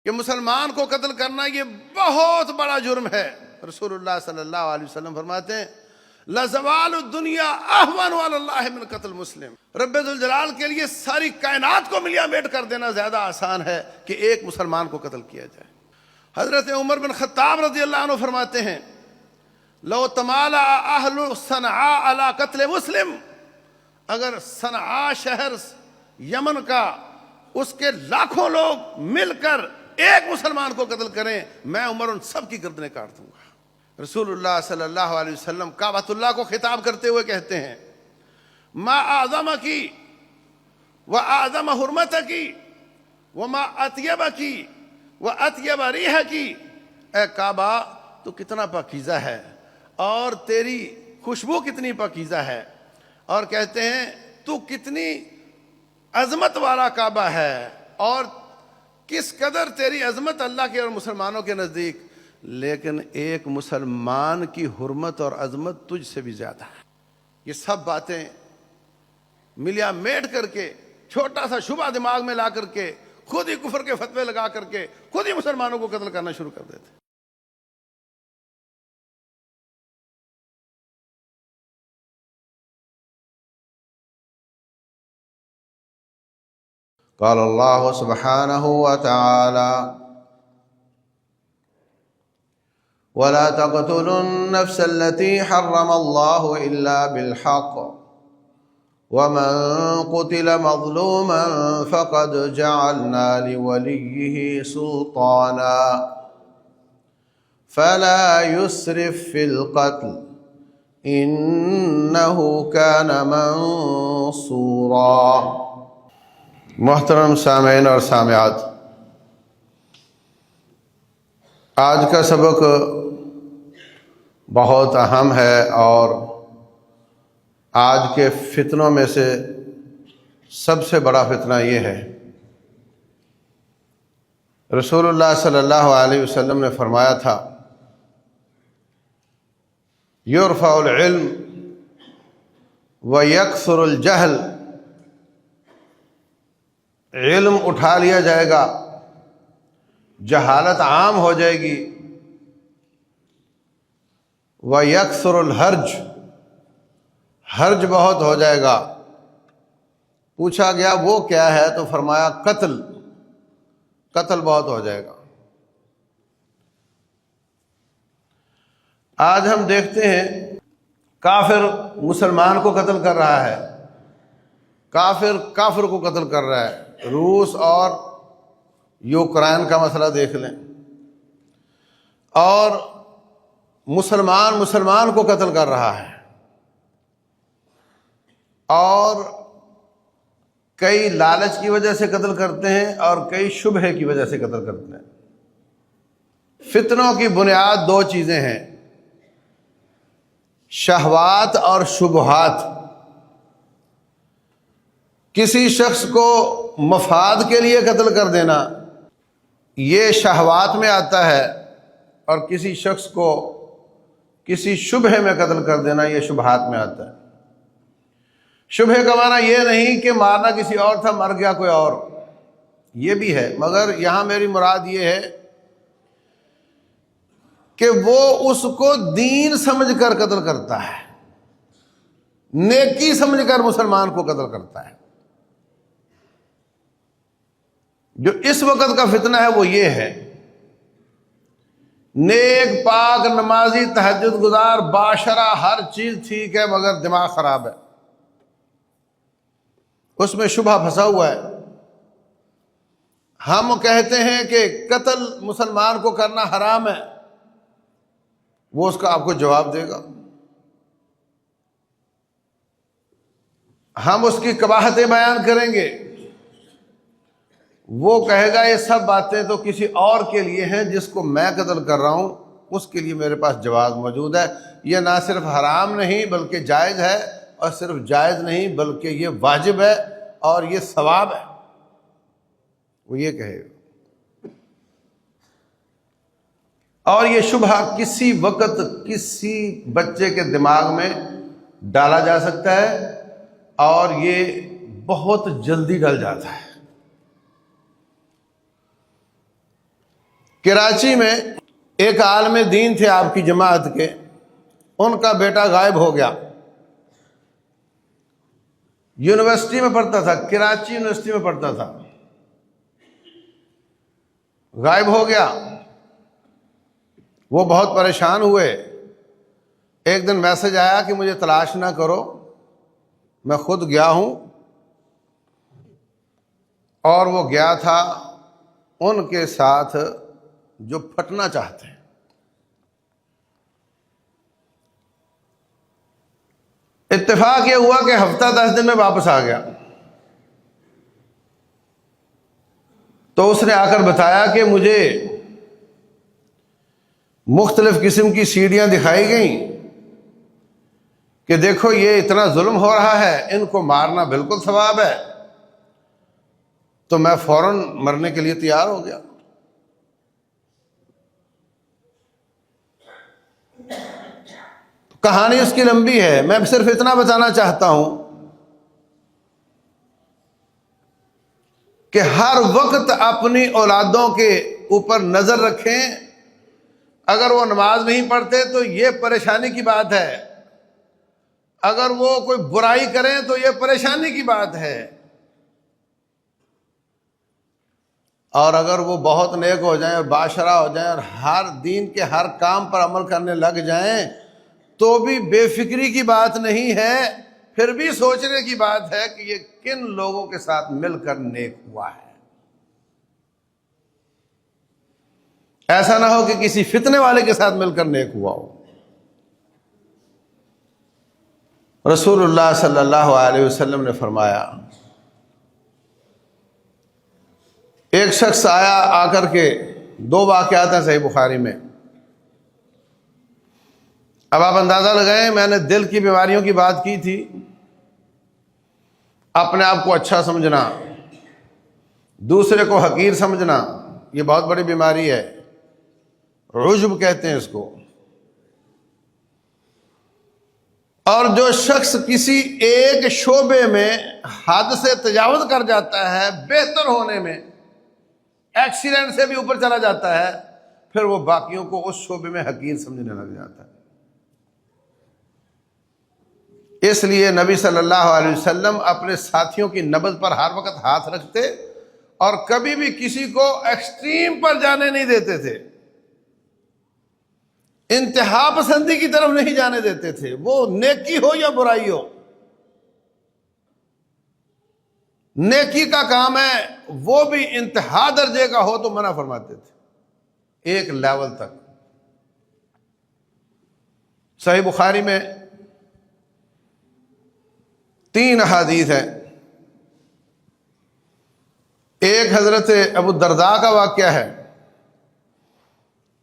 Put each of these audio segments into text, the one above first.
کہ مسلمان کو قتل کرنا یہ بہت بڑا جرم ہے۔ رسول اللہ صلی اللہ علیہ وسلم فرماتے ہیں لَزَوَالُ الدُّنْيَا أَهْوَنُ عَلَى اللَّهِ مِنْ قَتْلِ مسلم۔ رب ذوالجلال کے لیے ساری کائنات کو ملیا میٹ کر دینا زیادہ آسان ہے کہ ایک مسلمان کو قتل کیا جائے۔ حضرت عمر بن خطاب رضی اللہ عنہ فرماتے ہیں لو تمالأ أهل صنعاء على قتل مسلم، اگر صنعاء شہر یمن کا اس کے لاکھوں لوگ مل کر ایک مسلمان کو قتل کریں، میں عمر ان سب کی گردنیں کاٹ دوں گا۔ رسول اللہ صلی اللہ علیہ وسلم کعبۃ اللہ کو خطاب کرتے ہوئے کہتے ہیں ما اعظمکی و اعظم حرمتکی وما اطیبکی و اطیب ریحکی، اے کعبہ تو کتنا پاکیزہ ہے اور تیری خوشبو کتنی پاکیزہ ہے، اور کہتے ہیں تو کتنی عظمت والا کعبہ ہے اور کس قدر تیری عظمت اللہ کے اور مسلمانوں کے نزدیک، لیکن ایک مسلمان کی حرمت اور عظمت تجھ سے بھی زیادہ ہے۔ یہ سب باتیں ملیا میٹ کر کے چھوٹا سا شبہ دماغ میں لا کر کے خود ہی کفر کے فتوے لگا کر کے خود ہی مسلمانوں کو قتل کرنا شروع کر دیتے۔ قال اللہ سبحانہ وتعالی وَلَا تَقْتُلُوا النَّفْسَ الَّتِي حَرَّمَ اللَّهُ إِلَّا بِالْحَقِّ وَمَنْ قُتِلَ مَظْلُومًا فَقَدْ جَعَلْنَا لِوَلِيِّهِ سُلْطَانًا فَلَا يُسْرِفْ فِي الْقَتْلِ إِنَّهُ كَانَ مَنْصُورًا۔ محترم سامعین اور سامعات، آج کا سبق بہت اہم ہے اور آج کے فتنوں میں سے سب سے بڑا فتنہ یہ ہے۔ رسول اللہ صلی اللہ علیہ وسلم نے فرمایا تھا یرفع العلم ویکثر الجہل، علم اٹھا لیا جائے گا، جہالت عام ہو جائے گی، وَيَكْثُرُ الْحَرْجُ، حرج بہت ہو جائے گا۔ پوچھا گیا وہ کیا ہے تو فرمایا قتل، قتل بہت ہو جائے گا۔ آج ہم دیکھتے ہیں کافر مسلمان کو قتل کر رہا ہے، کافر کافر کو قتل کر رہا ہے۔ روس اور یوکرائن کا مسئلہ دیکھ لیں، اور مسلمان مسلمان کو قتل کر رہا ہے، اور کئی لالچ کی وجہ سے قتل کرتے ہیں اور کئی شبہے کی وجہ سے قتل کرتے ہیں۔ فتنوں کی بنیاد دو چیزیں ہیں، شہوات اور شبہات۔ کسی شخص کو مفاد کے لیے قتل کر دینا یہ شہوات میں آتا ہے، اور کسی شخص کو کسی شبہ میں قتل کر دینا یہ شبہات میں آتا ہے۔ شبہ کا معنی یہ نہیں کہ مارنا کسی اور تھا مر گیا کوئی اور، یہ بھی ہے، مگر یہاں میری مراد یہ ہے کہ وہ اس کو دین سمجھ کر قتل کرتا ہے، نیکی سمجھ کر مسلمان کو قتل کرتا ہے۔ جو اس وقت کا فتنہ ہے وہ یہ ہے، نیک پاک نمازی تہجد گزار باشرہ ہر چیز ٹھیک ہے مگر دماغ خراب ہے، اس میں شبہ پھنسا ہوا ہے۔ ہم کہتے ہیں کہ قتل مسلمان کو کرنا حرام ہے، وہ اس کا آپ کو جواب دے گا، ہم اس کی قباحتیں بیان کریں گے، وہ کہے گا یہ سب باتیں تو کسی اور کے لیے ہیں، جس کو میں قتل کر رہا ہوں اس کے لیے میرے پاس جواز موجود ہے، یہ نہ صرف حرام نہیں بلکہ جائز ہے، اور صرف جائز نہیں بلکہ یہ واجب ہے اور یہ ثواب ہے، وہ یہ کہے گا۔ اور یہ شبہ کسی وقت کسی بچے کے دماغ میں ڈالا جا سکتا ہے، اور یہ بہت جلدی ڈل جاتا ہے۔ کراچی میں ایک عالم دین تھے آپ کی جماعت کے، ان کا بیٹا غائب ہو گیا۔ یونیورسٹی میں پڑھتا تھا، کراچی یونیورسٹی میں پڑھتا تھا، غائب ہو گیا۔ وہ بہت پریشان ہوئے۔ ایک دن میسج آیا کہ مجھے تلاش نہ کرو، میں خود گیا ہوں۔ اور وہ گیا تھا ان کے ساتھ جو پھٹنا چاہتے ہیں۔ اتفاق یہ ہوا کہ ہفتہ 10 دن میں واپس آ گیا۔ تو اس نے آ کر بتایا کہ مجھے مختلف قسم کی سیڑھیاں دکھائی گئیں کہ دیکھو یہ اتنا ظلم ہو رہا ہے، ان کو مارنا بالکل ثواب ہے۔ تو میں فوراً مرنے کے لیے تیار ہو گیا۔ کہانی اس کی لمبی ہے، میں صرف اتنا بتانا چاہتا ہوں کہ ہر وقت اپنی اولادوں کے اوپر نظر رکھیں۔ اگر وہ نماز نہیں پڑھتے تو یہ پریشانی کی بات ہے، اگر وہ کوئی برائی کریں تو یہ پریشانی کی بات ہے، اور اگر وہ بہت نیک ہو جائیں اور باشرہ ہو جائیں اور ہر دین کے ہر کام پر عمل کرنے لگ جائیں تو بھی بے فکری کی بات نہیں ہے، پھر بھی سوچنے کی بات ہے کہ یہ کن لوگوں کے ساتھ مل کر نیک ہوا ہے۔ ایسا نہ ہو کہ کسی فتنے والے کے ساتھ مل کر نیک ہوا ہو۔ رسول اللہ صلی اللہ علیہ وسلم نے فرمایا، ایک شخص آیا، آ کر کے 2 واقعات ہیں صحیح بخاری میں۔ اب آپ اندازہ لگائیں، میں نے دل کی بیماریوں کی بات کی تھی، اپنے آپ کو اچھا سمجھنا، دوسرے کو حقیر سمجھنا، یہ بہت بڑی بیماری ہے، عجب کہتے ہیں اس کو۔ اور جو شخص کسی ایک شعبے میں حد سے تجاوز کر جاتا ہے، بہتر ہونے میں ایکسیلنٹ سے بھی اوپر چلا جاتا ہے، پھر وہ باقیوں کو اس شعبے میں حقیر سمجھنے لگ جاتا ہے۔ اس لیے نبی صلی اللہ علیہ وسلم اپنے ساتھیوں کی نبض پر ہر وقت ہاتھ رکھتے اور کبھی بھی کسی کو ایکسٹریم پر جانے نہیں دیتے تھے، انتہا پسندی کی طرف نہیں جانے دیتے تھے، وہ نیکی ہو یا برائی ہو۔ نیکی کا کام ہے، وہ بھی انتہا درجے کا ہو تو منع فرماتے تھے، ایک لیول تک۔ صحیح بخاری میں 3 احادیث ہیں۔ ایک حضرت ابو الدرداء کا واقعہ ہے،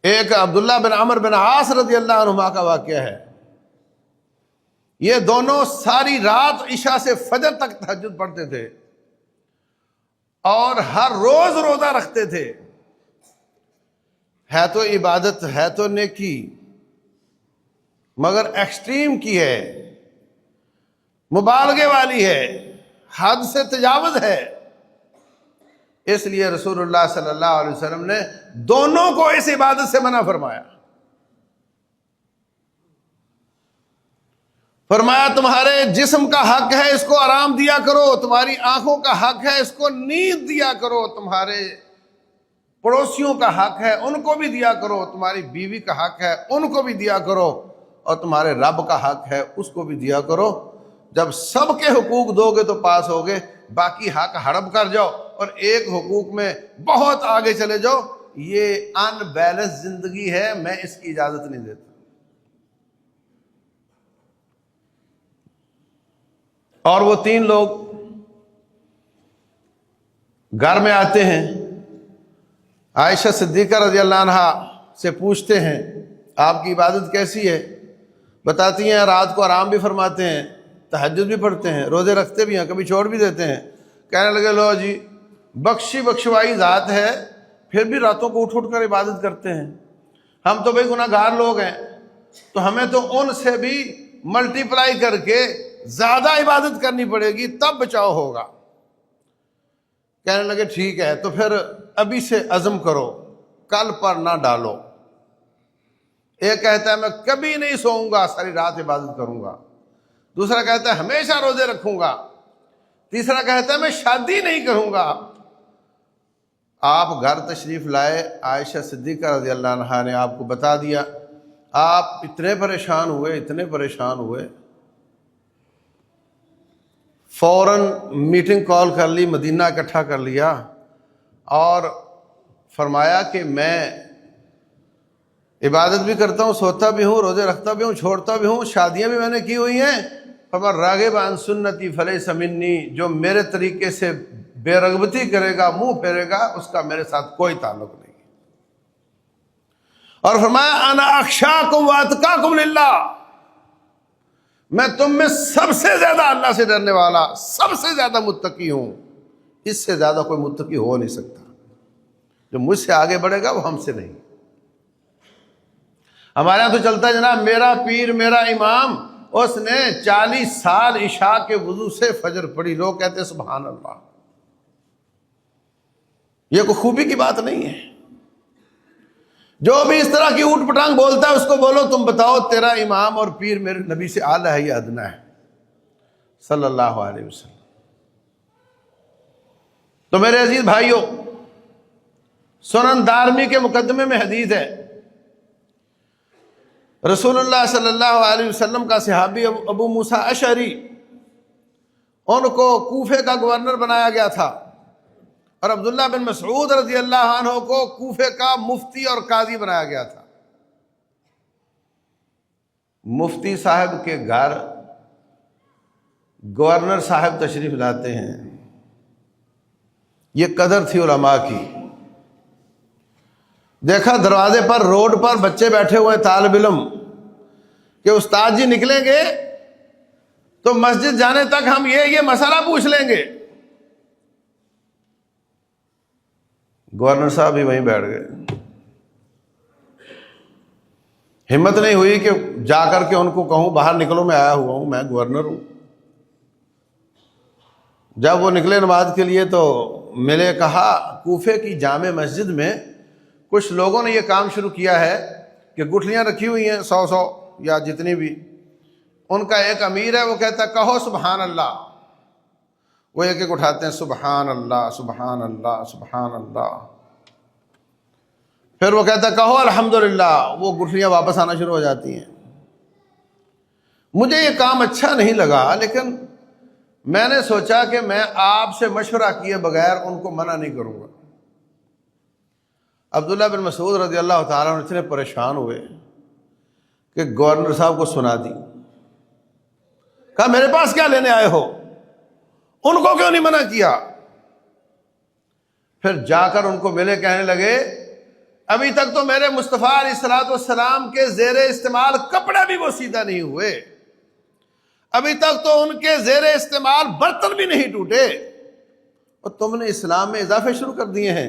ایک عبداللہ بن عمر بن عاص رضی اللہ عنہما کا واقعہ ہے۔ یہ دونوں ساری رات عشاء سے فجر تک تہجد پڑھتے تھے اور ہر روز روزہ رکھتے تھے۔ ہے تو عبادت، ہے تو نیکی، مگر ایکسٹریم کی ہے، مبالغے والی ہے، حد سے تجاوز ہے۔ اس لیے رسول اللہ صلی اللہ علیہ وسلم نے دونوں کو اس عبادت سے منع فرمایا۔ فرمایا تمہارے جسم کا حق ہے، اس کو آرام دیا کرو، تمہاری آنکھوں کا حق ہے، اس کو نیند دیا کرو، تمہارے پڑوسیوں کا حق ہے، ان کو بھی دیا کرو، تمہاری بیوی کا حق ہے، ان کو بھی دیا کرو، اور تمہارے رب کا حق ہے، اس کو بھی دیا کرو۔ جب سب کے حقوق دو گے تو پاس ہوگے، باقی حق ہڑپ کر جاؤ اور ایک حقوق میں بہت آگے چلے جاؤ، یہ ان بیلنس زندگی ہے، میں اس کی اجازت نہیں دیتا۔ اور وہ 3 لوگ گھر میں آتے ہیں، عائشہ صدیقہ رضی اللہ عنہا سے پوچھتے ہیں آپ کی عبادت کیسی ہے؟ بتاتی ہیں رات کو آرام بھی فرماتے ہیں، تہجد بھی پڑھتے ہیں، روزے رکھتے بھی ہیں، کبھی چھوڑ بھی دیتے ہیں۔ کہنے لگے لو جی بخشوائی ذات ہے، پھر بھی راتوں کو اٹھ کر عبادت کرتے ہیں۔ ہم تو بھائی گناہ گار لوگ ہیں، تو ہمیں تو ان سے بھی ملٹی پلائی کر کے زیادہ عبادت کرنی پڑے گی، تب بچاؤ ہوگا۔ کہنے لگے ٹھیک ہے، تو پھر ابھی سے عزم کرو، کل پر نہ ڈالو۔ ایک کہتا ہے میں کبھی نہیں سوؤں گا، ساری رات عبادت کروں گا۔ دوسرا کہتا ہے ہمیشہ روزے رکھوں گا۔ تیسرا کہتا ہے میں شادی نہیں کروں گا۔ آپ گھر تشریف لائے، عائشہ صدیقہ رضی اللہ عنہا نے آپ کو بتا دیا، آپ اتنے پریشان ہوئے، اتنے پریشان ہوئے، فوراً میٹنگ کال کر لی، مدینہ اکٹھا کر لیا اور فرمایا کہ میں عبادت بھی کرتا ہوں، سوتا بھی ہوں، روزے رکھتا بھی ہوں، چھوڑتا بھی ہوں، شادیاں بھی میں نے کی ہوئی ہیں، فرمایا راغب عن سنتی فلیس منی، جو میرے طریقے سے بے رغبتی کرے گا، منہ پھیرے گا، اس کا میرے ساتھ کوئی تعلق نہیں۔ اور فرمایا انا اخشاکم واتقاکم للہ، میں تم میں سب سے زیادہ اللہ سے ڈرنے والا، سب سے زیادہ متقی ہوں، اس سے زیادہ کوئی متقی ہو نہیں سکتا۔ جو مجھ سے آگے بڑھے گا وہ ہم سے نہیں۔ ہمارے یہاں تو چلتا ہے جناب میرا پیر میرا امام، اس نے 40 سال عشاء کے وضو سے فجر پڑھی، لوگ کہتے ہیں سبحان اللہ۔ یہ کوئی خوبی کی بات نہیں ہے۔ جو بھی اس طرح کی اوٹ پٹانگ بولتا ہے اس کو بولو تم بتاؤ تیرا امام اور پیر میرے نبی سے اعلیٰ ہے یا ادنا ہے صلی اللہ علیہ وسلم۔ تو میرے عزیز بھائیوں، سنن دارمی کے مقدمے میں حدیث ہے، رسول اللہ صلی اللہ علیہ وسلم کا صحابی ابو موسیٰ اشعری، ان کو کوفے کا گورنر بنایا گیا تھا، اور عبداللہ بن مسعود رضی اللہ عنہ کو کوفے کا مفتی اور قاضی بنایا گیا تھا۔ مفتی صاحب کے گھر گورنر صاحب تشریف لاتے ہیں، یہ قدر تھی علماء کی۔ دیکھا دروازے پر روڈ پر بچے بیٹھے ہوئے طالب علم کہ استاد جی نکلیں گے تو مسجد جانے تک ہم یہ مسئلہ پوچھ لیں گے۔ گورنر صاحب بھی وہیں بیٹھ گئے، ہمت نہیں ہوئی کہ جا کر کے ان کو کہوں باہر نکلو میں آیا ہوا ہوں، میں گورنر ہوں۔ جب وہ نکلے نماز کے لیے تو ملے، کہا کوفے کی جامع مسجد میں کچھ لوگوں نے یہ کام شروع کیا ہے کہ گٹھلیاں رکھی ہوئی ہیں 100 یا جتنی بھی، ان کا ایک امیر ہے وہ کہتا ہے کہو سبحان اللہ، وہ ایک ایک اٹھاتے ہیں سبحان اللہ سبحان اللہ سبحان اللہ، پھر وہ کہتا ہے کہو الحمدللہ، وہ گٹھلیاں واپس آنا شروع ہو جاتی ہیں۔ مجھے یہ کام اچھا نہیں لگا، لیکن میں نے سوچا کہ میں آپ سے مشورہ کیے بغیر ان کو منع نہیں کروں گا۔ عبداللہ بن مسعود رضی اللہ تعالیٰ عنہ اتنے پریشان ہوئے کہ گورنر صاحب کو سنا دی، کہا میرے پاس کیا لینے آئے ہو، ان کو کیوں نہیں منع کیا؟ پھر جا کر ان کو ملے، کہنے لگے ابھی تک تو میرے مصطفیٰ علیہ الصلوۃ والسلام کے زیر استعمال کپڑے بھی وہ سیدھا نہیں ہوئے، ابھی تک تو ان کے زیر استعمال برتن بھی نہیں ٹوٹے، اور تم نے اسلام میں اضافے شروع کر دیے ہیں،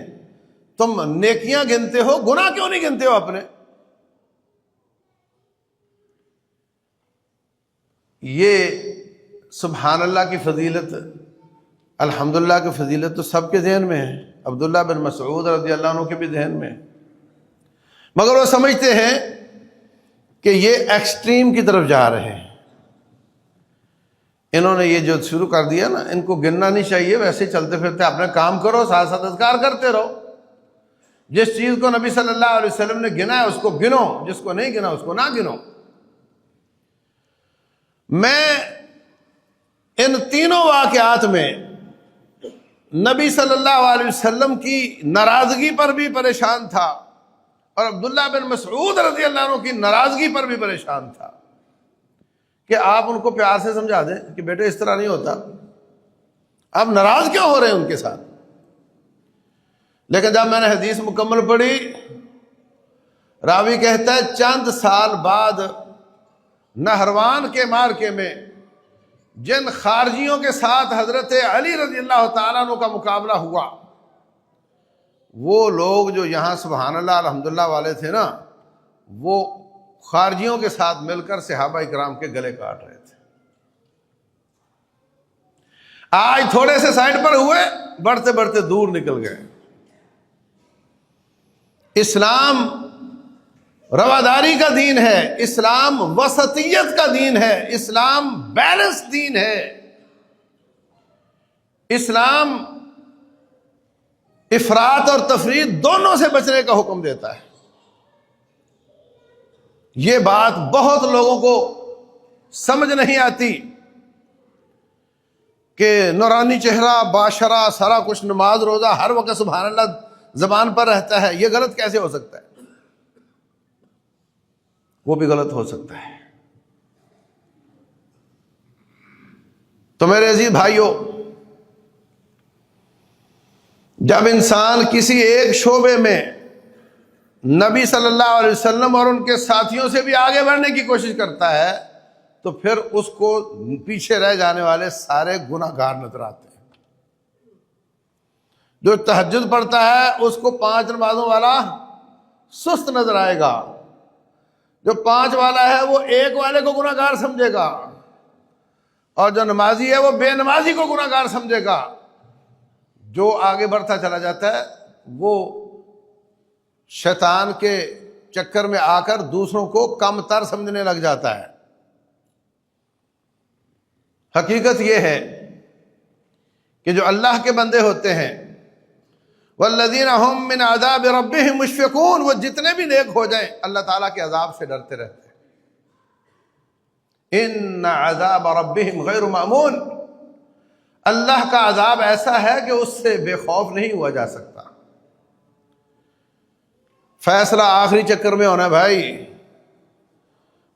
تم نیکیاں گنتے ہو، گناہ کیوں نہیں گنتے ہو اپنے؟ یہ سبحان اللہ کی فضیلت، الحمدللہ کی فضیلت تو سب کے ذہن میں ہے، عبداللہ بن مسعود رضی اللہ عنہ کے بھی ذہن میں ہے، مگر وہ سمجھتے ہیں کہ یہ ایکسٹریم کی طرف جا رہے ہیں۔ انہوں نے یہ جو شروع کر دیا نا، ان کو گننا نہیں چاہیے، ویسے چلتے پھرتے اپنے کام کرو، ساتھ ساتھ اذکار کرتے رہو۔ جس چیز کو نبی صلی اللہ علیہ وسلم نے گنا ہے اس کو گنو، جس کو نہیں گنا اس کو نہ گنو۔ میں ان تینوں واقعات میں نبی صلی اللہ علیہ وسلم کی ناراضگی پر بھی پریشان تھا، اور عبداللہ بن مسعود رضی اللہ عنہ کی ناراضگی پر بھی پریشان تھا کہ آپ ان کو پیار سے سمجھا دیں کہ بیٹے اس طرح نہیں ہوتا، آپ ناراض کیوں ہو رہے ہیں ان کے ساتھ؟ لیکن جب میں نے حدیث مکمل پڑھی، راوی کہتا ہے چند سال بعد نہروان کے مارکے میں جن خارجیوں کے ساتھ حضرت علی رضی اللہ تعالیٰ عنہ کا مقابلہ ہوا، وہ لوگ جو یہاں سبحان اللہ الحمدللہ والے تھے نا، وہ خارجیوں کے ساتھ مل کر صحابہ اکرام کے گلے کاٹ رہے تھے۔ آج تھوڑے سے سائڈ پر ہوئے، بڑھتے بڑھتے دور نکل گئے۔ اسلام رواداری کا دین ہے، اسلام وسطیت کا دین ہے، اسلام بیلنس دین ہے، اسلام افراط اور تفریط دونوں سے بچنے کا حکم دیتا ہے۔ یہ بات بہت لوگوں کو سمجھ نہیں آتی کہ نورانی چہرہ، باشرہ، سارا کچھ، نماز روزہ، ہر وقت سبحان اللہ زبان پر رہتا ہے، یہ غلط کیسے ہو سکتا ہے؟ وہ بھی غلط ہو سکتا ہے۔ تو میرے عزیز بھائیوں، جب انسان کسی ایک شعبے میں نبی صلی اللہ علیہ وسلم اور ان کے ساتھیوں سے بھی آگے بڑھنے کی کوشش کرتا ہے تو پھر اس کو پیچھے رہ جانے والے سارے گناہ گار نظر آتے ہیں۔ جو تہجد پڑھتا ہے اس کو 5 نمازوں والا سست نظر آئے گا، جو 5 والا ہے وہ 1 والے کو گناہ گار سمجھے گا، اور جو نمازی ہے وہ بے نمازی کو گناہ گار سمجھے گا۔ جو آگے بڑھتا چلا جاتا ہے وہ شیطان کے چکر میں آ کر دوسروں کو کم تر سمجھنے لگ جاتا ہے۔ حقیقت یہ ہے کہ جو اللہ کے بندے ہوتے ہیں، والذین هم من عذاب ربهم مشفقون، وہ جتنے بھی نیک ہو جائیں اللہ تعالیٰ کے عذاب سے ڈرتے رہتے ہیں۔ ان عذاب ربهم غیر مأمون، اللہ کا عذاب ایسا ہے کہ اس سے بے خوف نہیں ہوا جا سکتا۔ فیصلہ آخری چکر میں ہونا ہے بھائی،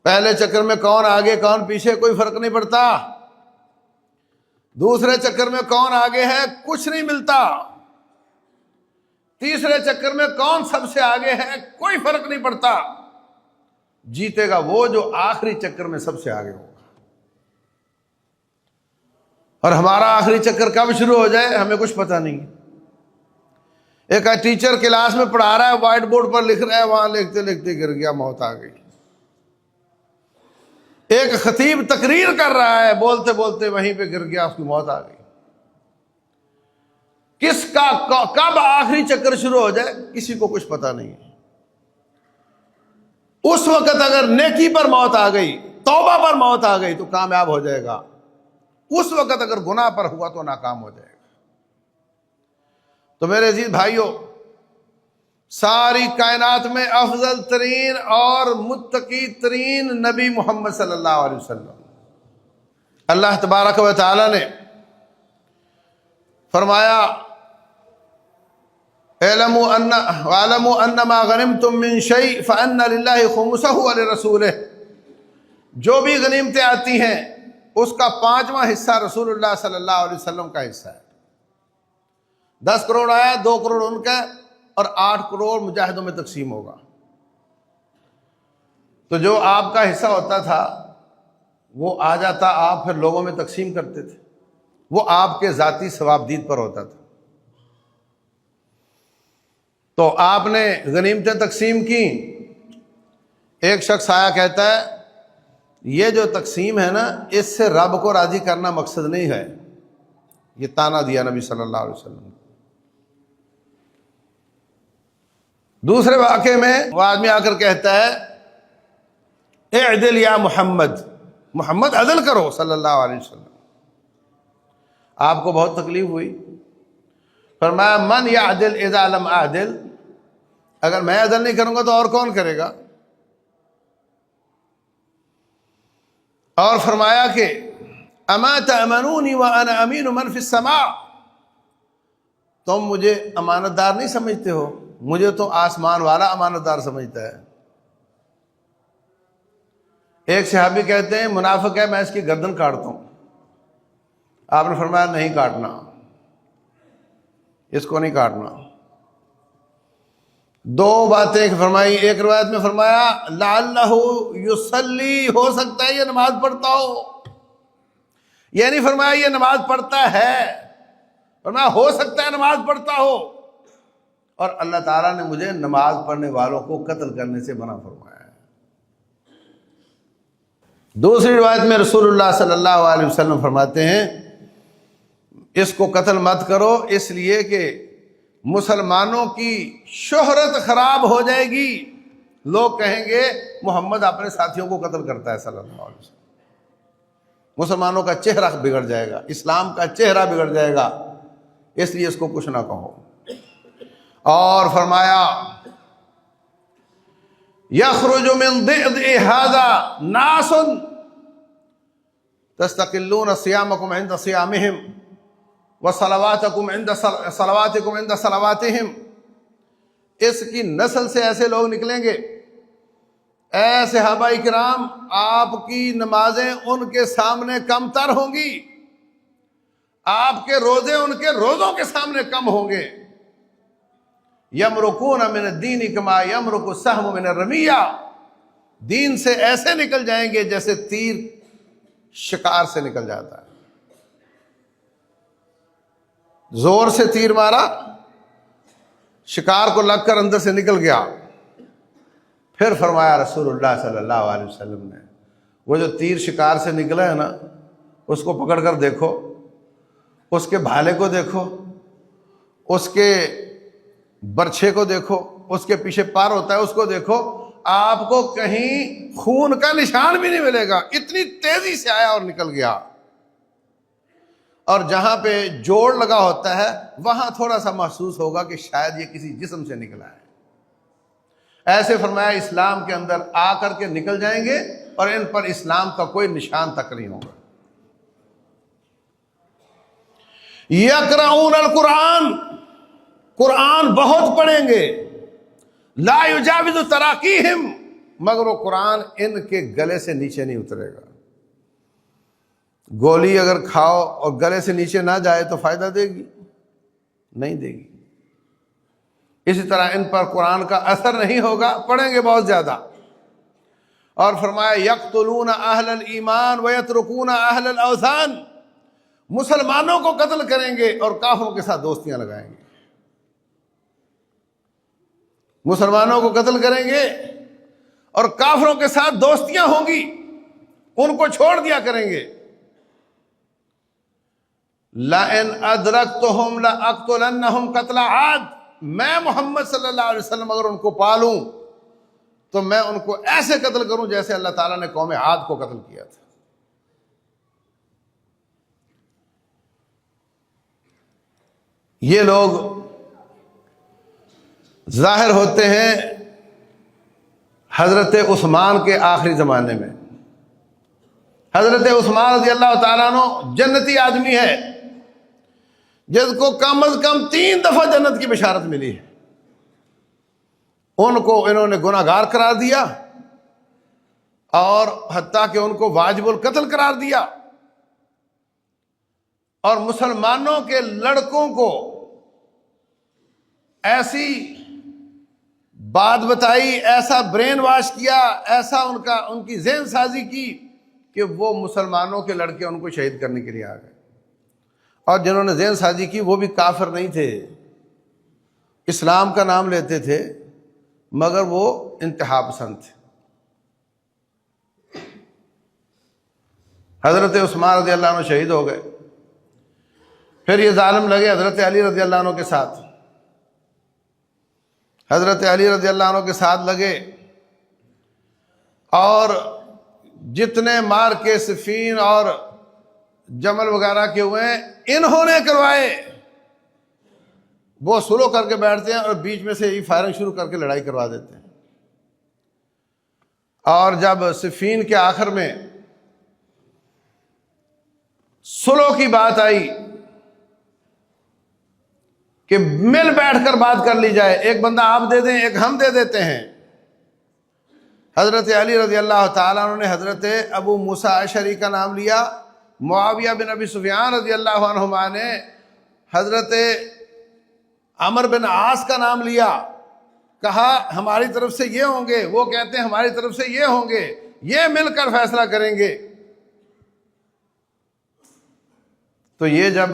پہلے چکر میں کون آگے کون پیچھے کوئی فرق نہیں پڑتا، دوسرے چکر میں کون آگے ہے کچھ نہیں ملتا، تیسرے چکر میں کون سب سے آگے ہے کوئی فرق نہیں پڑتا، جیتے گا وہ جو آخری چکر میں سب سے آگے ہوگا۔ اور ہمارا آخری چکر کب شروع ہو جائے ہمیں کچھ پتہ نہیں۔ ایک ٹیچر کلاس میں پڑھا رہا ہے، وائٹ بورڈ پر لکھ رہا ہے، وہاں لکھتے لکھتے گر گیا، موت آ گئی۔ ایک خطیب تقریر کر رہا ہے، بولتے بولتے وہیں پہ گر گیا، اس کی موت آ گئی۔ کس کا کب آخری چکر شروع ہو جائے کسی کو کچھ پتہ نہیں ہے۔ اس وقت اگر نیکی پر موت آ گئی، توبہ پر موت آ گئی تو کامیاب ہو جائے گا، اس وقت اگر گناہ پر ہوا تو ناکام ہو جائے گا۔ تو میرے عزیز بھائیوں، ساری کائنات میں افضل ترین اور متقی ترین نبی محمد صلی اللہ علیہ وسلم، اللہ تبارک و تعالی نے فرمایا اعلموا انما غنمتم من شيء فان لله خمسه ولرسوله، جو بھی غنیمتیں آتی ہیں اس کا 5واں حصہ رسول اللہ صلی اللہ علیہ وسلم کا حصہ ہے۔ 10 کروڑ آیا، 2 کروڑ ان کا اور 8 کروڑ مجاہدوں میں تقسیم ہوگا۔ تو جو آپ کا حصہ ہوتا تھا وہ آ جاتا، آپ پھر لوگوں میں تقسیم کرتے تھے، وہ آپ کے ذاتی ثوابدید پر ہوتا تھا۔ تو آپ نے غنیمتیں تقسیم کی، ایک شخص آیا کہتا ہے یہ جو تقسیم ہے نا اس سے رب کو راضی کرنا مقصد نہیں ہے، یہ تانا دیا نبی صلی اللہ علیہ وسلم۔ دوسرے واقعے میں وہ آدمی آ کر کہتا ہے اعدل یا محمد، محمد عدل کرو صلی اللہ علیہ وسلم۔ آپ کو بہت تکلیف ہوئی، فرمایا من یعدل اذا لم اعدل، اگر میں عدل نہیں کروں گا تو اور کون کرے گا؟ اور فرمایا کہ اما تأمنونی وانا امین من فی السماء، تم مجھے امانت دار نہیں سمجھتے ہو، مجھے تو آسمان والا امانت دار سمجھتا ہے۔ ایک صحابی کہتے ہیں منافق ہے، میں اس کی گردن کاٹتا ہوں۔ آپ نے فرمایا نہیں کاٹنا، اس کو نہیں کاٹنا۔ 2 باتیں فرمائی، ایک روایت میں فرمایا لعلہ یصلی، ہو سکتا ہے یہ نماز پڑھتا ہو، یہ نہیں فرمایا یہ نماز پڑھتا ہے، فرمایا ہو سکتا ہے نماز پڑھتا ہو، اور اللہ تعالیٰ نے مجھے نماز پڑھنے والوں کو قتل کرنے سے منع فرمایا ہے۔ دوسری روایت میں رسول اللہ صلی اللہ علیہ وسلم فرماتے ہیں اس کو قتل مت کرو، اس لیے کہ مسلمانوں کی شہرت خراب ہو جائے گی، لوگ کہیں گے محمد اپنے ساتھیوں کو قتل کرتا ہے صلی اللہ علیہ وسلم، مسلمانوں کا چہرہ بگڑ جائے گا، اسلام کا چہرہ بگڑ جائے گا، اس لیے اس کو کچھ نہ کہو۔ اور فرمایا یخرج من ضئضئ ھذا ناس تستقلون صیامکم عند صیامہم وصلواتکم عند صلواتکم عند صلواتہم، اس کی نسل سے ایسے لوگ نکلیں گے، اے صحابہ کرام آپ کی نمازیں ان کے سامنے کم تر ہوں گی، آپ کے روزے ان کے روزوں کے سامنے کم ہوں گے، یمرقون من الدین کما یمرق السہم من الرمیہ، دین سے ایسے نکل جائیں گے جیسے تیر شکار سے نکل جاتا ہے، زور سے تیر مارا، شکار کو لگ کر اندر سے نکل گیا۔ پھر فرمایا رسول اللہ صلی اللہ علیہ وسلم نے، وہ جو تیر شکار سے نکلا ہے نا، اس کو پکڑ کر دیکھو، اس کے بھالے کو دیکھو، اس کے برچھے کو دیکھو، اس کے پیچھے پار ہوتا ہے اس کو دیکھو، آپ کو کہیں خون کا نشان بھی نہیں ملے گا، اتنی تیزی سے آیا اور نکل گیا۔ اور جہاں پہ جوڑ لگا ہوتا ہے وہاں تھوڑا سا محسوس ہوگا کہ شاید یہ کسی جسم سے نکلا ہے۔ ایسے فرمایا اسلام کے اندر آ کر کے نکل جائیں گے اور ان پر اسلام کا کوئی نشان تک نہیں ہوگا۔ یقرؤون القرآن، قرآن بہت پڑھیں گے، لا یجاوز تراقیہم، مگر وہ قرآن ان کے گلے سے نیچے نہیں اترے گا۔ گولی اگر کھاؤ اور گلے سے نیچے نہ جائے تو فائدہ دے گی؟ نہیں دے گی۔ اسی طرح ان پر قرآن کا اثر نہیں ہوگا، پڑھیں گے بہت زیادہ۔ اور فرمایا یقتلون اہل الایمان ویترکون اہل الاوثان، مسلمانوں کو قتل کریں گے اور کافروں کے ساتھ دوستیاں لگائیں گے، مسلمانوں کو قتل کریں گے اور کافروں کے ساتھ دوستیاں ہوں گی، ان کو چھوڑ دیا کریں گے۔ لَإِنْ أَدْرَكْتُهُمْ لَأَقْتُلَنَّهُمْ قَتْلَ عَادٍ، میں محمد صلی اللہ علیہ وسلم اگر ان کو پالوں تو میں ان کو ایسے قتل کروں جیسے اللہ تعالیٰ نے قوم عاد کو قتل کیا تھا۔ یہ لوگ ظاہر ہوتے ہیں حضرت عثمان کے آخری زمانے میں۔ حضرت عثمان رضی اللہ تعالیٰ عنہ جنتی آدمی ہے، جس کو کم از کم 3 دفعہ جنت کی بشارت ملی ہے، ان کو انہوں نے گناہگار قرار دیا اور حتیٰ کہ ان کو واجب القتل قرار دیا، اور مسلمانوں کے لڑکوں کو ایسی بات بتائی، ایسا برین واش کیا، ایسا ان کی ذہن سازی کی کہ وہ مسلمانوں کے لڑکے ان کو شہید کرنے کے لیے آ گئے۔ اور جنہوں نے ذہن سازی کی وہ بھی کافر نہیں تھے، اسلام کا نام لیتے تھے مگر وہ انتہا پسند تھے۔ حضرت عثمان رضی اللہ عنہ شہید ہو گئے۔ پھر یہ ظالم لگے حضرت علی رضی اللہ عنہ کے ساتھ، حضرت علی رضی اللہ عنہ کے ساتھ لگے اور جتنے مار کے صفین اور جمل وغیرہ کے ہوئے ہیں انہوں نے کروائے۔ وہ سلو کر کے بیٹھتے ہیں اور بیچ میں سے ہی فائرنگ شروع کر کے لڑائی کروا دیتے ہیں۔ اور جب صفین کے آخر میں سلو کی بات آئی کہ مل بیٹھ کر بات کر لی جائے، ایک بندہ آپ دے دیں، ایک ہم دے دیتے ہیں، حضرت علی رضی اللہ تعالیٰ عنہ نے حضرت ابو موسیٰ اشعری کا نام لیا، معاویہ بن ابی سفیان رضی اللہ عنہما نے حضرت عمر بن عاص کا نام لیا، کہا ہماری طرف سے یہ ہوں گے، وہ کہتے ہیں ہماری طرف سے یہ ہوں گے، یہ مل کر فیصلہ کریں گے۔ تو یہ جب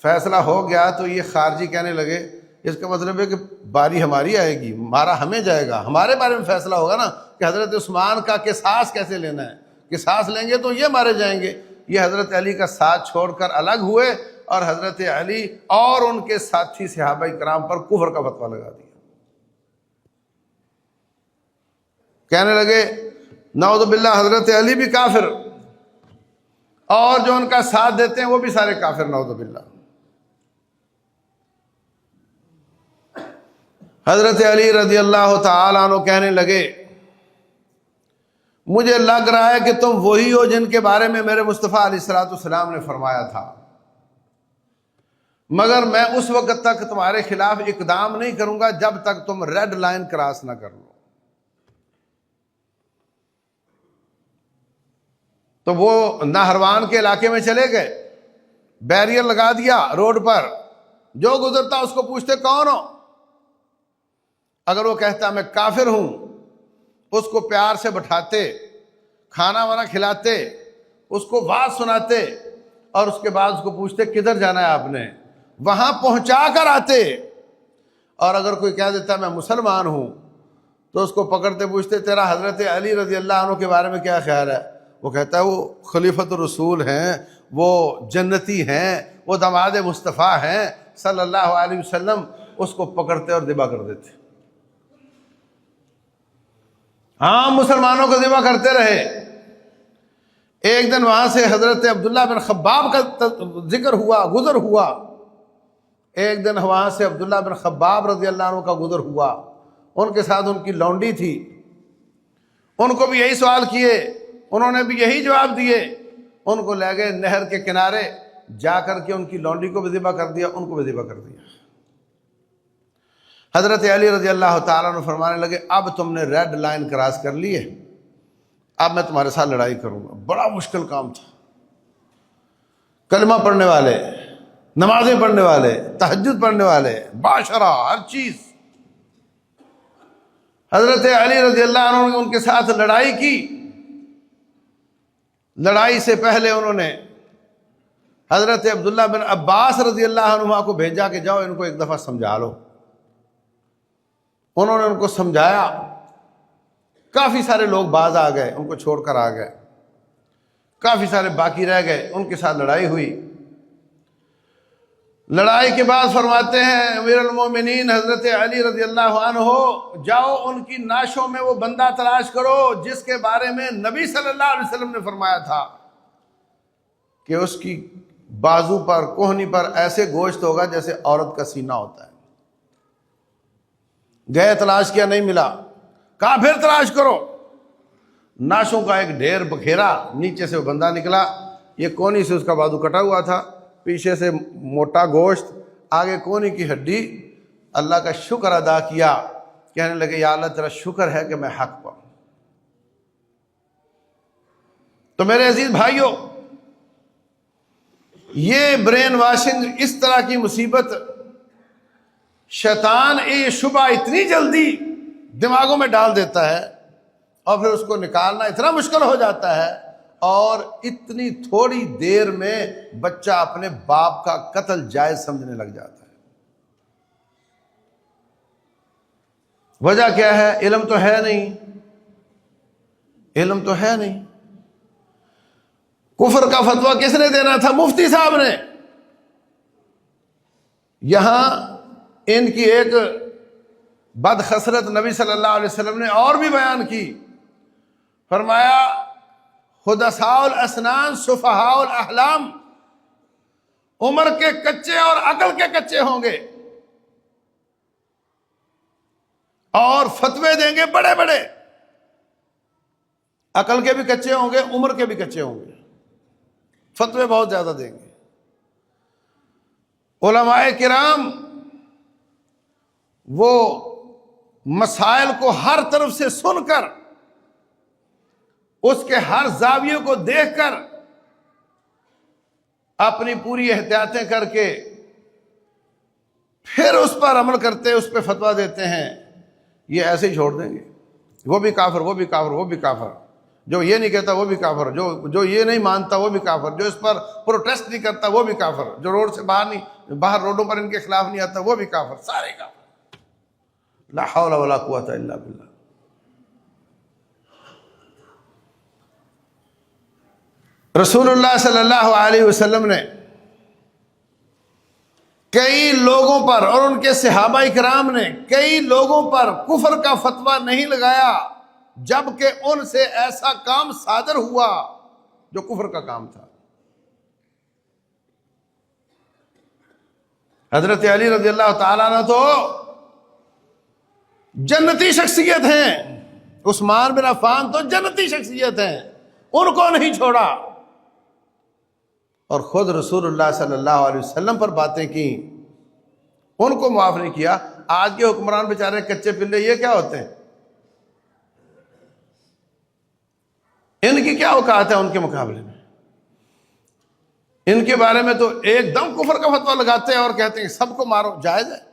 فیصلہ ہو گیا تو یہ خارجی کہنے لگے اس کا مطلب ہے کہ باری ہماری آئے گی، مارا ہمیں جائے گا، ہمارے بارے میں فیصلہ ہوگا نا کہ حضرت عثمان کا قصاص کیسے لینا ہے، قصاص لیں گے تو یہ مارے جائیں گے۔ یہ حضرت علی کا ساتھ چھوڑ کر الگ ہوئے اور حضرت علی اور ان کے ساتھی صحابہ کرام پر کفر کا فتویٰ لگا دیا. کہنے لگے نعوذ باللہ حضرت علی بھی کافر اور جو ان کا ساتھ دیتے ہیں وہ بھی سارے کافر نعوذ باللہ. حضرت علی رضی اللہ تعالیٰ عنہ کہنے لگے مجھے لگ رہا ہے کہ تم وہی ہو جن کے بارے میں میرے مصطفیٰ علیہ الصلوۃ والسلام نے فرمایا تھا، مگر میں اس وقت تک تمہارے خلاف اقدام نہیں کروں گا جب تک تم ریڈ لائن کراس نہ کر لو. تو وہ نہروان کے علاقے میں چلے گئے، بیریئر لگا دیا روڈ پر، جو گزرتا اس کو پوچھتے کون ہو، اگر وہ کہتا میں کافر ہوں اس کو پیار سے بٹھاتے، کھانا وانا کھلاتے، اس کو بات سناتے اور اس کے بعد اس کو پوچھتے کدھر جانا ہے آپ نے، وہاں پہنچا کر آتے. اور اگر کوئی کہہ دیتا میں مسلمان ہوں تو اس کو پکڑتے پوچھتے تیرا حضرت علی رضی اللہ عنہ کے بارے میں کیا خیال ہے، وہ کہتا ہے وہ خلیفۃ الرسول ہیں، وہ جنتی ہیں، وہ داماد مصطفیٰ ہیں صلی اللہ علیہ وسلم. اس کو پکڑتے اور ذبح کر دیتے. عام مسلمانوں کو ذبح کرتے رہے. ایک دن وہاں سے حضرت عبداللہ بن خباب کا ذکر ہوا، گزر ہوا. ایک دن وہاں سے عبداللہ بن خباب رضی اللہ عنہ کا گزر ہوا. ان کے ساتھ ان کی لونڈی تھی، ان کو بھی یہی سوال کیے، انہوں نے بھی یہی جواب دیے. ان کو لے گئے نہر کے کنارے، جا کر کے ان کی لونڈی کو بھی ذبح کر دیا، ان کو بھی ذبح کر دیا. حضرت علی رضی اللہ تعالیٰ عنہ فرمانے لگے اب تم نے ریڈ لائن کراس کر لی ہے، اب میں تمہارے ساتھ لڑائی کروں گا. بڑا مشکل کام تھا. کلمہ پڑھنے والے، نمازیں پڑھنے والے، تہجد پڑھنے والے، باشرہ، ہر چیز. حضرت علی رضی اللہ عنہ نے ان کے ساتھ لڑائی کی. لڑائی سے پہلے انہوں نے حضرت عبداللہ بن عباس رضی اللہ عنہ کو بھیجا کہ جاؤ ان کو ایک دفعہ سمجھا لو. انہوں نے ان کو سمجھایا. کافی سارے لوگ باز آ گئے، ان کو چھوڑ کر آ گئے. کافی سارے باقی رہ گئے، ان کے ساتھ لڑائی ہوئی. لڑائی کے بعد فرماتے ہیں امیر المومنین حضرت علی رضی اللہ عنہ جاؤ ان کی نعشوں میں وہ بندہ تلاش کرو جس کے بارے میں نبی صلی اللہ علیہ وسلم نے فرمایا تھا کہ اس کی بازو پر، کوہنی پر ایسے گوشت ہوگا جیسے عورت کا سینہ ہوتا ہے. گئے تلاش کیا، نہیں ملا. کہا پھر تلاش کرو. نعشوں کا ایک ڈھیر بکھیرا، نیچے سے وہ بندہ نکلا. یہ کونی سے اس کا بازو کٹا ہوا تھا، پیچھے سے موٹا گوشت، آگے کونی کی ہڈی. اللہ کا شکر ادا کیا، کہنے لگے یا اللہ تیرا شکر ہے کہ میں حق پر. تو میرے عزیز بھائیوں، یہ برین واشنگ، اس طرح کی مصیبت، شیطان یہ شبہ اتنی جلدی دماغوں میں ڈال دیتا ہے اور پھر اس کو نکالنا اتنا مشکل ہو جاتا ہے، اور اتنی تھوڑی دیر میں بچہ اپنے باپ کا قتل جائز سمجھنے لگ جاتا ہے. وجہ کیا ہے؟ علم تو ہے نہیں، علم تو ہے نہیں. کفر کا فتویٰ کس نے دینا تھا؟ مفتی صاحب نے. یہاں ان کی ایک بدخسرت نبی صلی اللہ علیہ وسلم نے اور بھی بیان کی. فرمایا حدثاء الاسنان سفہاء الاحلام، عمر کے کچے اور عقل کے کچے ہوں گے اور فتوے دیں گے بڑے بڑے. عقل کے بھی کچے ہوں گے، عمر کے بھی کچے ہوں گے، فتوے بہت زیادہ دیں گے. علماء کرام وہ مسائل کو ہر طرف سے سن کر، اس کے ہر زاویے کو دیکھ کر، اپنی پوری احتیاطیں کر کے پھر اس پر عمل کرتے، اس پہ فتویٰ دیتے ہیں. یہ ایسے ہی چھوڑ دیں گے، وہ بھی کافر، وہ بھی کافر، وہ بھی کافر، جو یہ نہیں کہتا وہ بھی کافر، جو یہ نہیں مانتا وہ بھی کافر، جو اس پر پروٹیسٹ نہیں کرتا وہ بھی کافر، جو روڈ سے باہر روڈوں پر ان کے خلاف نہیں آتا وہ بھی کافر، سارے کافر. لا حول ولا قوت الا باللہ. رسول اللہ صلی اللہ علیہ وسلم نے کئی لوگوں پر اور ان کے صحابہ کرام نے کئی لوگوں پر کفر کا فتویٰ نہیں لگایا جبکہ ان سے ایسا کام صادر ہوا جو کفر کا کام تھا۔ حضرت علی رضی اللہ تعالیٰ عنہ تو جنتی شخصیت ہیں، عثمان بن عفان تو جنتی شخصیت ہیں، ان کو نہیں چھوڑا اور خود رسول اللہ صلی اللہ علیہ وسلم پر باتیں کی، ان کو معاف نہیں کیا۔ آج کے حکمران بیچارے کچے پلے یہ کیا ہوتے ہیں؟ ان کی کیا اوقات ہے ان کے مقابلے میں؟ ان کے بارے میں تو ایک دم کفر کا فتویٰ لگاتے ہیں اور کہتے ہیں سب کو مارو، جائز ہے۔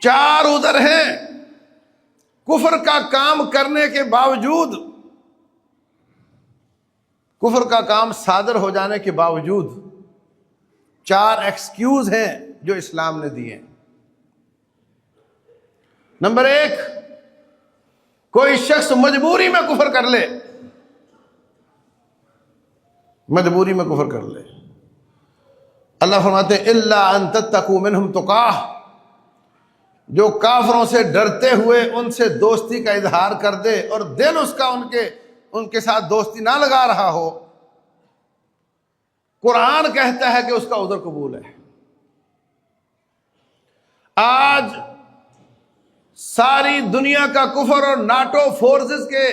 چار عذر ہیں کفر کا کام کرنے کے باوجود، کفر کا کام صادر ہو جانے کے باوجود چار ایکسکیوز ہیں جو اسلام نے دیے۔ نمبر ایک، کوئی شخص مجبوری میں کفر کر لے، مجبوری میں کفر کر لے۔ اللہ فرماتے ہیں الا ان تتقوا منهم تقاہ، جو کافروں سے ڈرتے ہوئے ان سے دوستی کا اظہار کر دے اور دل اس کا ان کے ساتھ دوستی نہ لگا رہا ہو، قرآن کہتا ہے کہ اس کا عذر قبول ہے۔ آج ساری دنیا کا کفر اور ناٹو فورسز کے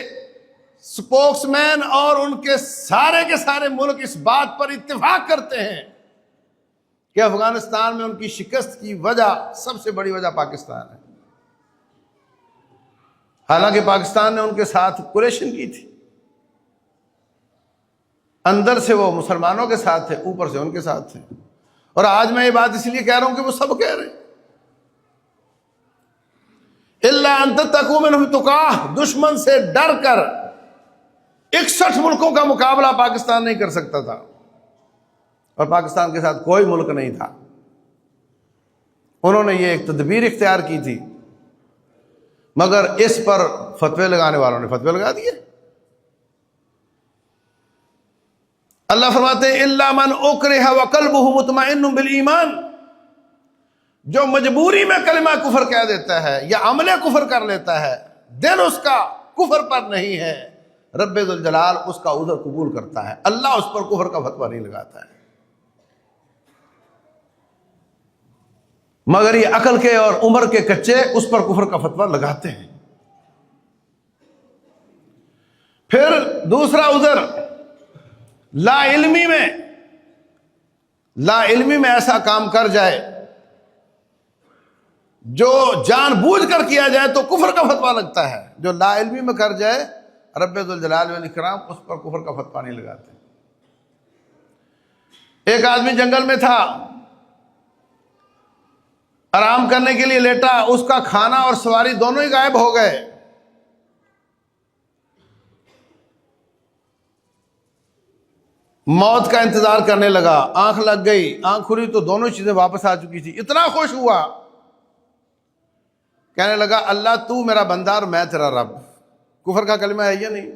سپوکس مین اور ان کے سارے ملک اس بات پر اتفاق کرتے ہیں کہ افغانستان میں ان کی شکست کی وجہ، سب سے بڑی وجہ پاکستان ہے۔ حالانکہ پاکستان نے ان کے ساتھ کولیشن کی تھی، اندر سے وہ مسلمانوں کے ساتھ تھے، اوپر سے ان کے ساتھ تھے۔ اور آج میں یہ بات اس لیے کہہ رہا ہوں کہ وہ سب کہہ رہے ہیں الا ان تتقوا منهم تقاہ، دشمن سے ڈر کر 61 ملکوں کا مقابلہ پاکستان نہیں کر سکتا تھا، اور پاکستان کے ساتھ کوئی ملک نہیں تھا۔ انہوں نے یہ ایک تدبیر اختیار کی تھی، مگر اس پر فتوے لگانے والوں نے فتوے لگا دیے۔ اللہ فرماتے ہیں الا من اکرہ وقلبہ مطمئن بالایمان، جو مجبوری میں کلمہ کفر کہہ دیتا ہے یا عمل کفر کر لیتا ہے، دل اس کا کفر پر نہیں ہے، رب ذوالجلال اس کا عذر قبول کرتا ہے، اللہ اس پر کفر کا فتویٰ نہیں لگاتا ہے۔ مگر یہ عقل کے اور عمر کے کچے اس پر کفر کا فتویٰ لگاتے ہیں۔ پھر دوسرا عذر، لا علمی میں ایسا کام کر جائے جو جان بوجھ کر کیا جائے تو کفر کا فتویٰ لگتا ہے، جو لا علمی میں کر جائے رب ذوالجلال والاکرام اس پر کفر کا فتویٰ نہیں لگاتے۔ ایک آدمی جنگل میں تھا، آرام کرنے کے لیے لیٹا، اس کا کھانا اور سواری دونوں ہی غائب ہو گئے۔ موت کا انتظار کرنے لگا، آنکھ لگ گئی، آنکھ کھلی تو دونوں چیزیں واپس آ چکی تھی، اتنا خوش ہوا، کہنے لگا اللہ تو میرا بندہ اور میں تیرا رب۔ کفر کا کلمہ ہے یا نہیں؟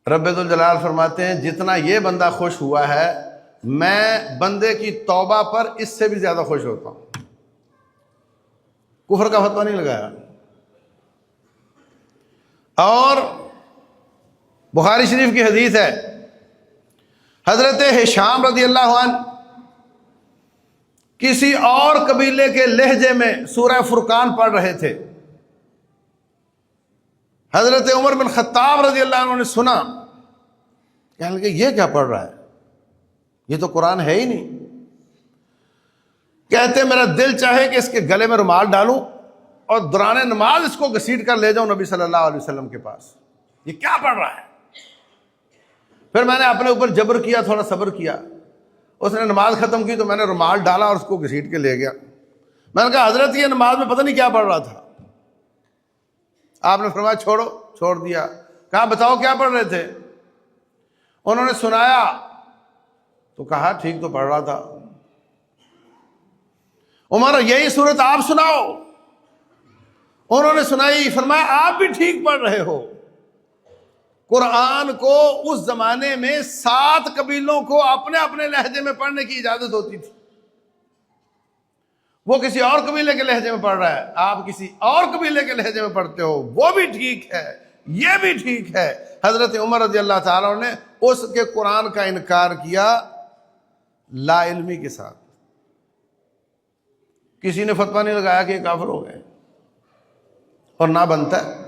رب ذوالجلال فرماتے ہیں جتنا یہ بندہ خوش ہوا ہے، میں بندے کی توبہ پر اس سے بھی زیادہ خوش ہوتا ہوں۔ کفر کا فتویٰ نہیں لگایا۔ اور بخاری شریف کی حدیث ہے، حضرت ہشام رضی اللہ عنہ کسی اور قبیلے کے لہجے میں سورہ فرقان پڑھ رہے تھے۔ حضرت عمر بن خطاب رضی اللہ عنہ نے سنا، کہنے لگے یہ کیا پڑھ رہا ہے، یہ تو قرآن ہے ہی نہیں۔ کہتے میرا دل چاہے کہ اس کے گلے میں رومال ڈالوں اور دوران نماز اس کو گھسیٹ کر لے جاؤں نبی صلی اللہ علیہ وسلم کے پاس، یہ کیا پڑھ رہا ہے۔ پھر میں نے اپنے اوپر جبر کیا، تھوڑا صبر کیا، اس نے نماز ختم کی تو میں نے رومال ڈالا اور اس کو گھسیٹ کے لے گیا۔ میں نے کہا حضرت یہ نماز میں پتہ نہیں کیا پڑھ رہا تھا۔ آپ نے فرمایا چھوڑو، چھوڑ دیا۔ کہا بتاؤ کیا پڑھ رہے تھے؟ انہوں نے سنایا تو کہا ٹھیک تو پڑھ رہا تھا۔ عمر یہی صورت آپ سناؤ۔ انہوں نے سنائی، فرمایا آپ بھی ٹھیک پڑھ رہے ہو، قرآن کو اس زمانے میں 7 قبیلوں کو اپنے اپنے لہجے میں پڑھنے کی اجازت ہوتی تھی. وہ کسی اور قبیلے کے لہجے میں پڑھ رہا ہے، آپ کسی اور قبیلے کے لہجے میں پڑھتے ہو، وہ بھی ٹھیک ہے، یہ بھی ٹھیک ہے. حضرت عمر رضی اللہ تعالیٰ نے اس کے قرآن کا انکار کیا لا علمی کے ساتھ. کسی نے فتویٰ نہیں لگایا کہ یہ کافر ہو گئے، اور نہ بنتا ہے.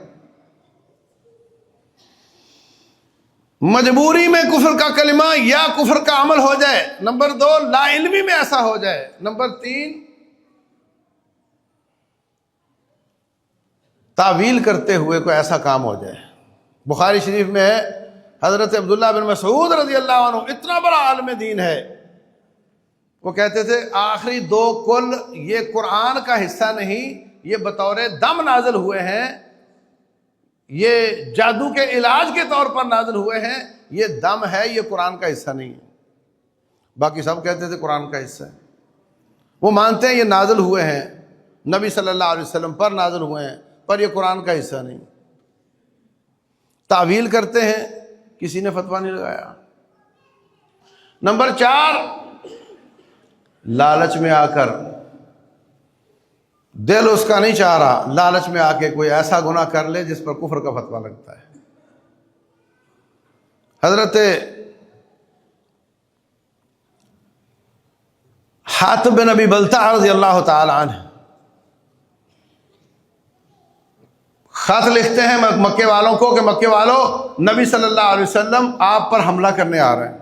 مجبوری میں کفر کا کلمہ یا کفر کا عمل ہو جائے. نمبر 2 لا علمی میں ایسا ہو جائے. نمبر 3 تعویل کرتے ہوئے کوئی ایسا کام ہو جائے. بخاری شریف میں ہے حضرت عبداللہ بن مسعود رضی اللہ عنہ اتنا بڑا عالم دین ہے، وہ کہتے تھے آخری 2 کل یہ قرآن کا حصہ نہیں، یہ بطور دم نازل ہوئے ہیں، یہ جادو کے علاج کے طور پر نازل ہوئے ہیں، یہ دم ہے، یہ قرآن کا حصہ نہیں ہے. باقی سب کہتے تھے قرآن کا حصہ ہے. وہ مانتے ہیں یہ نازل ہوئے ہیں، نبی صلی اللہ علیہ وسلم پر نازل ہوئے ہیں، پر یہ قرآن کا حصہ نہیں. تعویل کرتے ہیں، کسی نے فتویٰ نہیں لگایا. نمبر 4 لالچ میں آ کر، دل اس کا نہیں چاہ رہا، لالچ میں آ کے کوئی ایسا گناہ کر لے جس پر کفر کا فتویٰ لگتا ہے. حضرت حاتب بن ابی بلتع رضی اللہ تعالی عنہ خط لکھتے ہیں مکے والوں کو کہ مکے والوں، نبی صلی اللہ علیہ وسلم آپ پر حملہ کرنے آ رہے ہیں.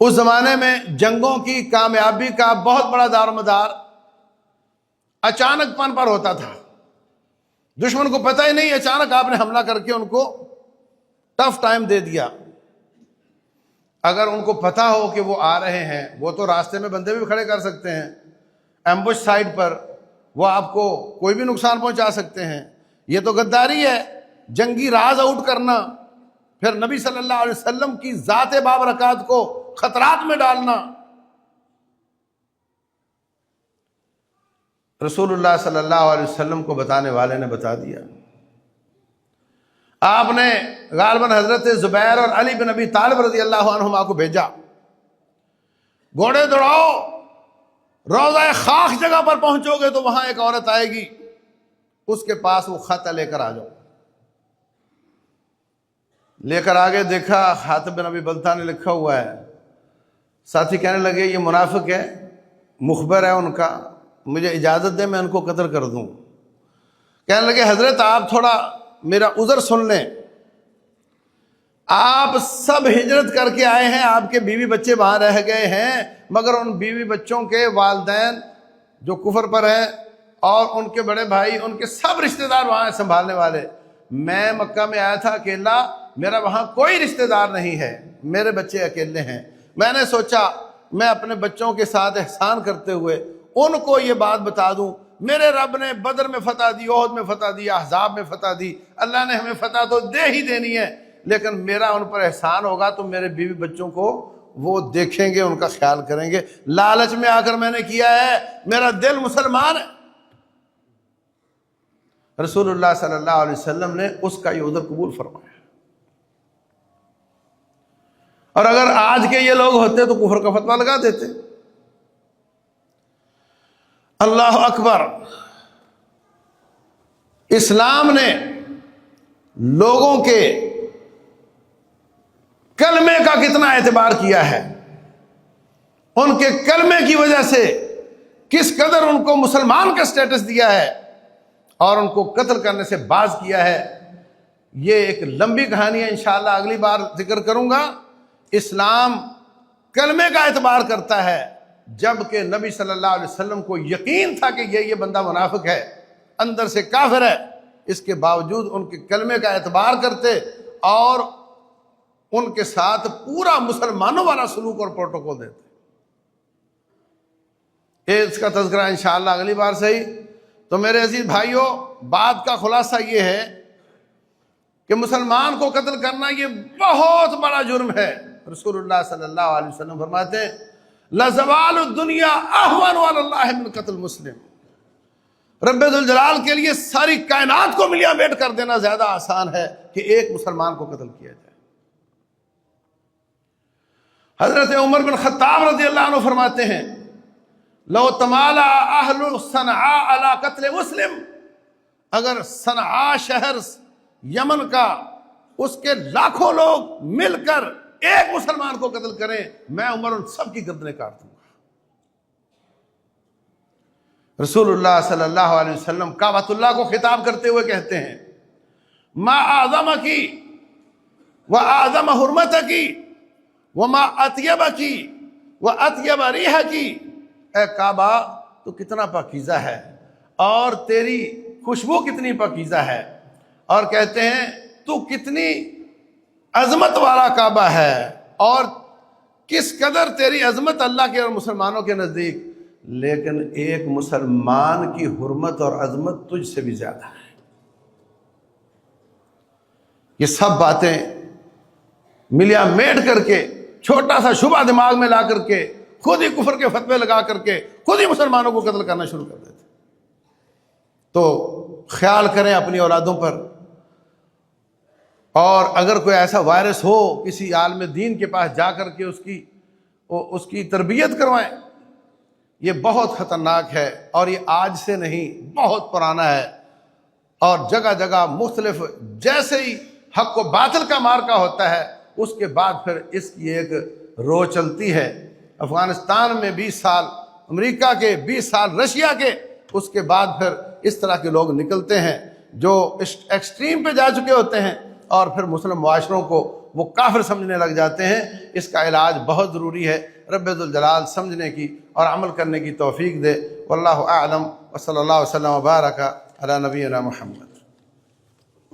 اس زمانے میں جنگوں کی کامیابی کا بہت بڑا دار و مدار اچانک پن پر ہوتا تھا. دشمن کو پتہ ہی نہیں، اچانک آپ نے حملہ کر کے ان کو ٹف ٹائم دے دیا. اگر ان کو پتہ ہو کہ وہ آ رہے ہیں، وہ تو راستے میں بندے بھی کھڑے کر سکتے ہیں، ایمبوش سائٹ پر وہ آپ کو کوئی بھی نقصان پہنچا سکتے ہیں. یہ تو غداری ہے، جنگی راز آؤٹ کرنا، پھر نبی صلی اللہ علیہ وسلم کی ذات بابرکات کو خطرات میں ڈالنا. رسول اللہ صلی اللہ علیہ وسلم کو بتانے والے نے بتا دیا. آپ نے غالباً حضرت زبیر اور علی بن ابی طالب رضی اللہ عنہما کو بھیجا، گھوڑے دوڑاؤ، روضہ خاک جگہ پر پہنچو گے تو وہاں ایک عورت آئے گی، اس کے پاس وہ خط لے کر آ جاؤ. لے کر آگے دیکھا حاتب بن ابی بلتع نے لکھا ہوا ہے. ساتھی کہنے لگے یہ منافق ہے، مخبر ہے ان کا، مجھے اجازت دیں میں ان کو قتل کر دوں. کہنے لگے حضرت آپ تھوڑا میرا عذر سن لیں، آپ سب ہجرت کر کے آئے ہیں، آپ کے بیوی بچے وہاں رہ گئے ہیں، مگر ان بیوی بچوں کے والدین جو کفر پر ہیں اور ان کے بڑے بھائی، ان کے سب رشتہ دار وہاں ہیں سنبھالنے والے. میں مکہ میں آیا تھا اکیلا، میرا وہاں کوئی رشتہ دار نہیں ہے، میرے بچے اکیلے ہیں. میں نے سوچا میں اپنے بچوں کے ساتھ احسان کرتے ہوئے ان کو یہ بات بتا دوں. میرے رب نے بدر میں فتح دی، احد میں فتح دی، احزاب میں فتح دی، اللہ نے ہمیں فتح تو دے ہی دینی ہے، لیکن میرا ان پر احسان ہوگا تو میرے بیوی بچوں کو وہ دیکھیں گے، ان کا خیال کریں گے. لالچ میں آ کر میں نے کیا ہے، میرا دل مسلمان ہے. رسول اللہ صلی اللہ علیہ وسلم نے اس کا یہ عذر قبول فرمایا. اور اگر آج کے یہ لوگ ہوتے تو کفر کا فتویٰ لگا دیتے. اللہ اکبر. اسلام نے لوگوں کے کلمے کا کتنا اعتبار کیا ہے، ان کے کلمے کی وجہ سے کس قدر ان کو مسلمان کا سٹیٹس دیا ہے اور ان کو قتل کرنے سے باز کیا ہے. یہ ایک لمبی کہانی ہے، انشاءاللہ اگلی بار ذکر کروں گا. اسلام کلمے کا اعتبار کرتا ہے، جبکہ نبی صلی اللہ علیہ وسلم کو یقین تھا کہ یہ بندہ منافق ہے، اندر سے کافر ہے، اس کے باوجود ان کے کلمے کا اعتبار کرتے اور ان کے ساتھ پورا مسلمانوں والا سلوک اور پروٹوکول دیتے. اس کا تذکرہ انشاءاللہ اگلی بار صحیح. تو میرے عزیز بھائیوں، بات کا خلاصہ یہ ہے کہ مسلمان کو قتل کرنا یہ بہت بڑا جرم ہے. رسول اللہ صلی اللہ علیہ وسلم فرماتے ہیں لزوال الدنیا اہون علی اللہ من قتل مسلم. رب ذوالجلال کے لیے ساری کائنات کو ملیاں بیٹ کر دینا زیادہ آسان ہے کہ ایک مسلمان کو قتل کیا جائے۔ حضرت عمر بن خطاب رضی اللہ عنہ فرماتے ہیں لو تمالا اہل صنعاء علی قتل مسلم، اگر صنعاء شہر یمن کا اس کے لاکھوں لوگ مل کر ایک مسلمان کو قتل کریں، میں عمر ان سب کی گردنیں کاٹ دوں گا۔ رسول اللہ صلی اللہ علیہ وسلم کعبۃ اللہ کو خطاب کرتے ہوئے کہتے ہیں ما اعظمکی واعظم حرمتکی وما اطیبکی واطیب ریحکی، اے کعبہ تو کتنا پاکیزہ ہے اور تیری خوشبو کتنی پاکیزہ ہے، اور کہتے ہیں تو کتنی عظمت والا کعبہ ہے اور کس قدر تیری عظمت اللہ کے اور مسلمانوں کے نزدیک، لیکن ایک مسلمان کی حرمت اور عظمت تجھ سے بھی زیادہ ہے۔ یہ سب باتیں ملیا میٹ کر کے، چھوٹا سا شبہ دماغ میں لا کر کے، خود ہی کفر کے فتوے لگا کر کے خود ہی مسلمانوں کو قتل کرنا شروع کر دیتے۔ تو خیال کریں اپنی اولادوں پر، اور اگر کوئی ایسا وائرس ہو کسی عالم دین کے پاس جا کر کے اس کی تربیت کروائیں۔ یہ بہت خطرناک ہے اور یہ آج سے نہیں، بہت پرانا ہے، اور جگہ جگہ مختلف، جیسے ہی حق و باطل کا مارکا ہوتا ہے اس کے بعد پھر اس کی ایک رو چلتی ہے۔ افغانستان میں 20 سال، امریکہ کے 20 سال، رشیا کے، اس کے بعد پھر اس طرح کے لوگ نکلتے ہیں جو ایکسٹریم پہ جا چکے ہوتے ہیں اور پھر مسلم معاشروں کو وہ کافر سمجھنے لگ جاتے ہیں۔ اس کا علاج بہت ضروری ہے۔ رب ذوالجلال سمجھنے کی اور عمل کرنے کی توفیق دے۔ واللہ اعلم، وصلی اللہ وسلم وبارک علی نبینا محمد۔